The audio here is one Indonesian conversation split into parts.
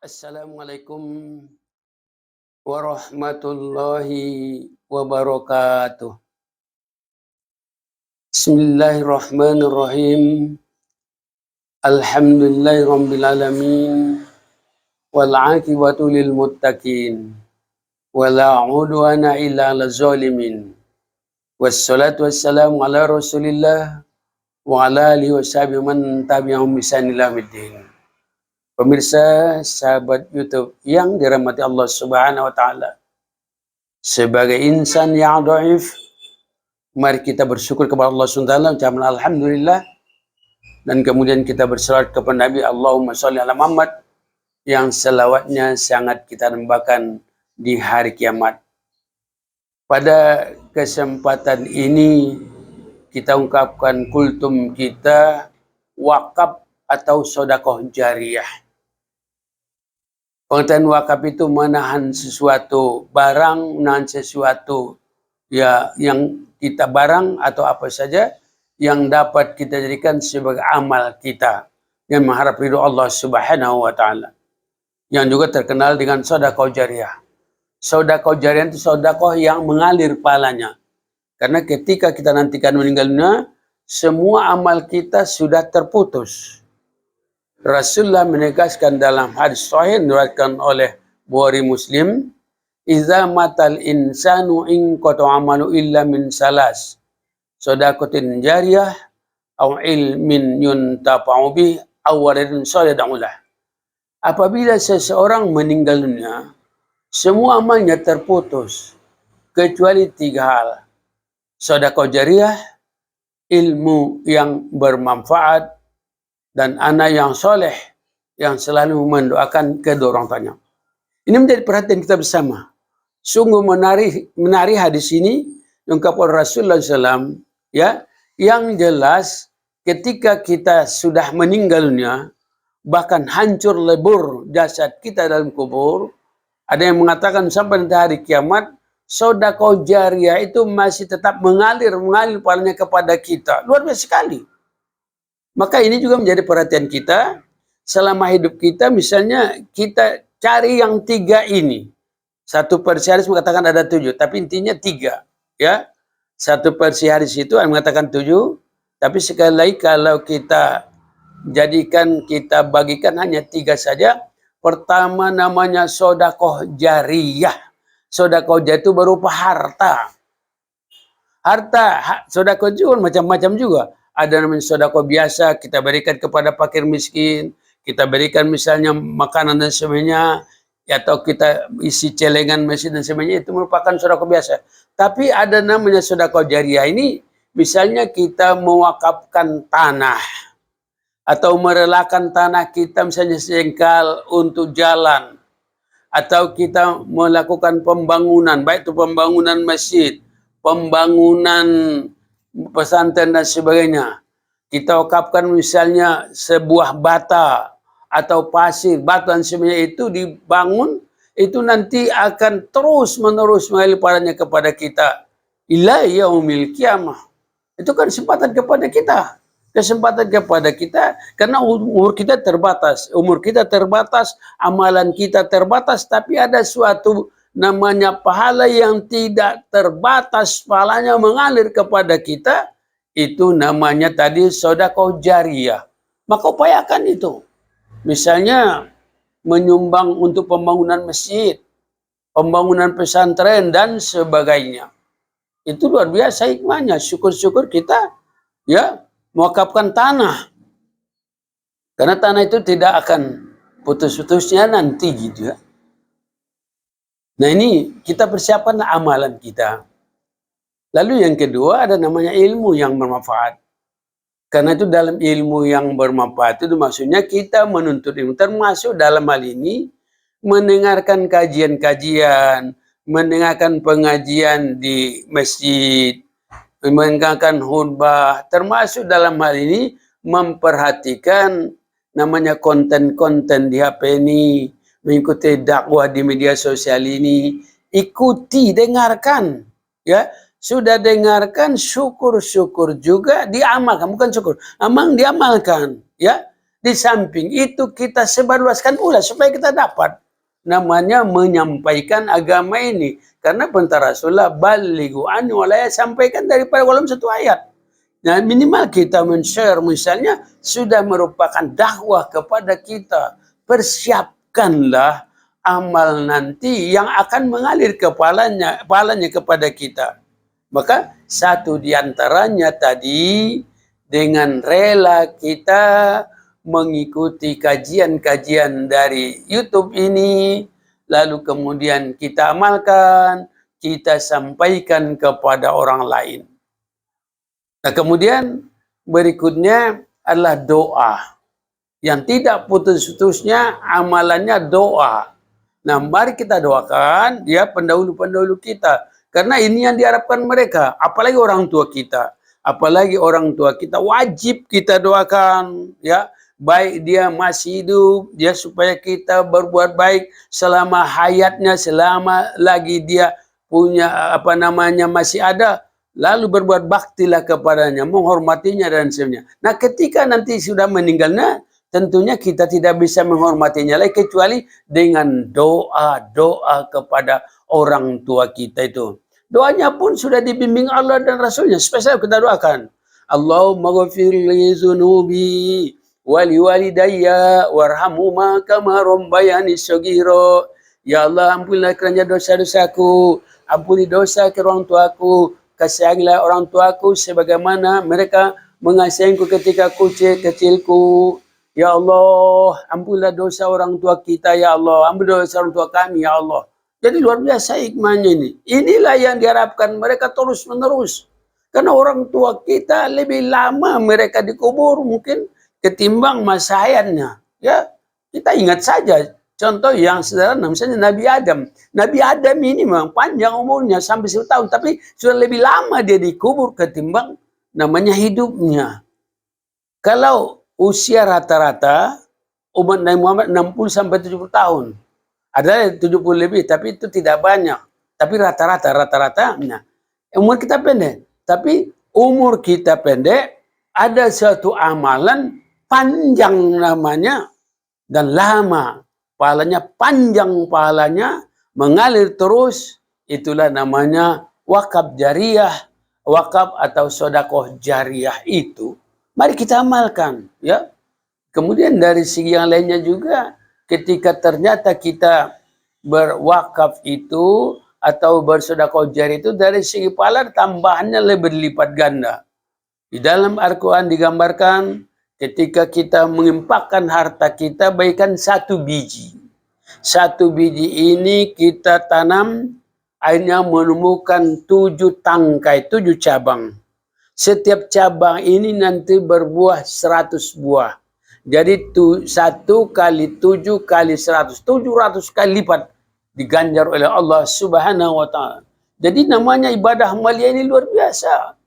Assalamualaikum warahmatullahi wabarakatuh. Bismillahirrahmanirrahim. Alhamdulillahirabbil alamin wal 'aqibatu lil muttaqin wala 'udwana illa 'alal zalimin. Wassalatu wassalamu ala Rasulillah wa ala alihi washabihi man tabi'ahum bi ihsan ila yaumiddin. Pemirsa sahabat YouTube yang dirahmati Allah Subhanahu wa taala. Sebagai insan yang dhaif, mari kita bersyukur kepada Allah Subhanahu wa taala, ucapkan alhamdulillah, dan kemudian kita berselawat kepada Nabi Allahumma sholli ala Muhammad yang selawatnya sangat kita dambakan di hari kiamat. Pada kesempatan ini kita ungkapkan kultum kita wakaf atau sedekah jariyah. Pengertian wakaf itu menahan sesuatu barang, menahan sesuatu ya yang kita barang atau apa saja yang dapat kita jadikan sebagai amal kita yang mengharap ridho Allah Subhanahu wa taala. Yang juga terkenal dengan sedekah jariyah. Sedekah jariyah itu sedekah yang mengalir pahalanya. Karena ketika kita nantikan meninggal dunia, semua amal kita sudah terputus. Rasulullah menegaskan dalam hadis sahih diriwayatkan oleh Bukhari Muslim, "Idza matal insanu in qata amalu illa min salas, shadaqatin jariyah aw ilmin yuntafa'u bih aw waladin shalihun lah." Apabila seseorang meninggal dunia, semua amalnya terputus kecuali 3 hal. Sedekah jariyah, ilmu yang bermanfaat, dan anak yang soleh yang selalu mendoakan kedua orang tuanya. Ini menjadi perhatian kita bersama. Sungguh menarik hadis ini diungkapkan oleh Rasulullah SAW, ya, yang jelas ketika kita sudah meninggal dunia, bahkan hancur lebur jasad kita dalam kubur, ada yang mengatakan sampai nanti hari kiamat, sedekah jariyah itu masih tetap mengalir pahalanya kepada kita. Luar biasa sekali. Maka ini juga menjadi perhatian kita selama hidup kita. Misalnya kita cari yang 3 ini. 1 versi hadis mengatakan ada 7, tapi intinya 3. Ya, 1 versi hadis itu mengatakan 7, tapi sekali lagi kalau kita jadikan, kita bagikan hanya 3 saja. Pertama namanya sedekah jariyah. Sedekah jariyah itu berupa harta. Sedekah juga macam-macam juga. Ada namanya sedekah biasa, kita berikan kepada fakir miskin, kita berikan misalnya makanan dan sebagainya, atau kita isi celengan masjid dan sebagainya, itu merupakan sedekah biasa. Tapi ada namanya sedekah jariyah ini, misalnya kita mewakafkan tanah, atau merelakan tanah kita misalnya sejengkal untuk jalan, atau kita melakukan pembangunan, baik itu pembangunan masjid, pembangunan pesantren dan sebagainya. Kita wakafkan misalnya sebuah bata atau pasir, batu dan sebagainya, itu dibangun, itu nanti akan terus menerus mengalir pahalanya kepada kita ila yaumil qiyamah. Itu kan kesempatan kepada kita. Kesempatan kepada kita karena umur kita terbatas. Amalan kita terbatas, tapi ada suatu namanya pahala yang tidak terbatas, pahalanya mengalir kepada kita, itu namanya tadi sedekah jariyah. Maka upayakan itu. Misalnya menyumbang untuk pembangunan masjid, pembangunan pesantren dan sebagainya. Itu luar biasa hikmahnya. Syukur-syukur kita ya mewakafkan tanah. Karena tanah itu tidak akan putus-putusnya nanti gitu ya. Nah ini kita persiapkan amalan kita. Lalu yang kedua ada namanya ilmu yang bermanfaat. Karena itu dalam ilmu yang bermanfaat itu maksudnya kita menuntut ilmu. Termasuk dalam hal ini mendengarkan kajian-kajian, mendengarkan pengajian di masjid, mendengarkan khutbah. Termasuk dalam hal ini memperhatikan namanya konten-konten di HP ini, mengikuti dakwah di media sosial ini, ikuti, dengarkan, ya. Sudah dengarkan, syukur-syukur juga diamalkan, bukan syukur, diamalkan, ya. Di samping itu kita sebarluaskan pula supaya kita dapat namanya menyampaikan agama ini. Karena perintah Rasulullah, balighu anni walau sampaikan daripada walau satu ayat. Nah, minimal kita men-share misalnya sudah merupakan dakwah kepada kita. Persiapkanlah amal nanti yang akan mengalir kepalanya kepada kita. Maka satu diantaranya tadi dengan rela kita mengikuti kajian-kajian dari YouTube ini, lalu kemudian kita amalkan, kita sampaikan kepada orang lain. Nah, kemudian berikutnya adalah doa. Yang tidak putus-putusnya amalannya doa. Nah, mari kita doakan ya pendahulu-pendahulu kita. Karena ini yang diharapkan mereka. Apalagi orang tua kita. Apalagi orang tua kita wajib kita doakan ya. Baik dia masih hidup, dia supaya kita berbuat baik selama hayatnya, selama lagi dia punya masih ada. Lalu berbuat baktilah kepadanya, menghormatinya dan sebagainya. Nah, ketika nanti sudah meninggalnya, tentunya kita tidak bisa menghormatinya lagi kecuali dengan doa-doa kepada orang tua kita itu. Doanya pun sudah dibimbing Allah dan Rasulnya. Spesial kita doakan. Allahumma ghafir li zunubi wali walidayya warhamhuma kama rabbayani shaghira. Ya Allah, ampunilah kerana dosa-dosaku, ampuni dosa ke orang tuaku, kasihangilah orang tuaku sebagaimana mereka mengasihiku ketika kecilku. Ya Allah, ampunilah dosa orang tua kita, ya Allah, ampunilah dosa orang tua kami, ya Allah. Jadi luar biasa hikmahnya ini. Inilah yang diharapkan mereka terus menerus. Karena orang tua kita lebih lama mereka dikubur mungkin ketimbang masa hayatnya. Ya, kita ingat saja contoh yang sederhana, misalnya Nabi Adam. Nabi Adam ini memang panjang umurnya sampai 10 tahun, tapi sudah lebih lama dia dikubur ketimbang namanya hidupnya. Kalau usia rata-rata umat Nabi Muhammad 60 sampai 70 tahun. Ada 70 lebih, tapi itu tidak banyak. Tapi rata-rata, nah, umur kita pendek. Tapi umur kita pendek, ada suatu amalan panjang namanya dan lama. Pahalanya panjang, pahalanya mengalir terus. Itulah namanya wakaf jariah, wakaf atau sodakoh jariah itu. Mari kita amalkan, ya. Kemudian dari segi yang lainnya juga, ketika ternyata kita berwakaf itu atau bersedekah jariah itu dari segi pahala tambahannya lebih berlipat ganda. Di dalam Al-Quran digambarkan ketika kita mengimpakkan harta kita baikkan satu biji. Satu biji ini kita tanam, akhirnya menemukan 7 tangkai, 7 cabang. Setiap cabang ini nanti berbuah 100 buah. Jadi 1 kali 7 kali 100, 700 kali lipat diganjar oleh Allah Subhanahu wa Ta'ala. Jadi namanya ibadah mulia ini luar biasa.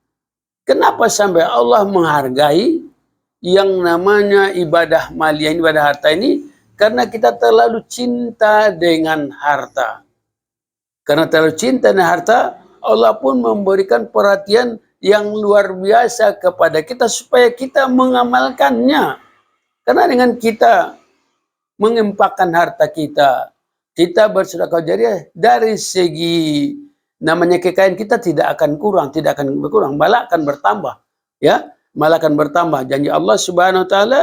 Kenapa sampai Allah menghargai yang namanya ibadah mulia, ibadah harta ini? Karena kita terlalu cinta dengan harta. Karena terlalu cinta dengan harta, Allah pun memberikan perhatian yang luar biasa kepada kita supaya kita mengamalkannya. Karena dengan kita mengimpakkan harta kita, kita bersedekah jariah, dari segi namanya kekayaan kita tidak akan kurang, tidak akan berkurang, malah akan bertambah. Ya, malah akan bertambah. Janji Allah Subhanahu wa Ta'ala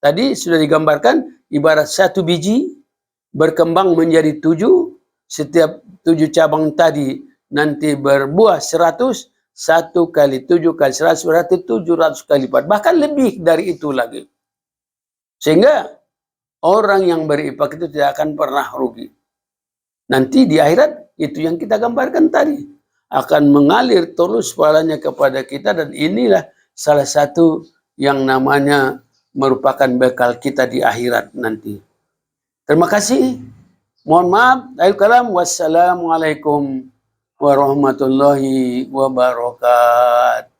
tadi sudah digambarkan ibarat satu biji berkembang menjadi 7, setiap 7 cabang tadi nanti berbuah 100, 1 kali 7 kali 100 berarti 700 kali lipat, bahkan lebih dari itu lagi. Sehingga orang yang berinfak itu tidak akan pernah rugi. Nanti di akhirat itu yang kita gambarkan tadi akan mengalir terus pahalanya kepada kita, dan inilah salah satu yang namanya merupakan bekal kita di akhirat nanti. Terima kasih. Mohon maaf. Wassalamualaikum warahmatullahi wabarakatuh.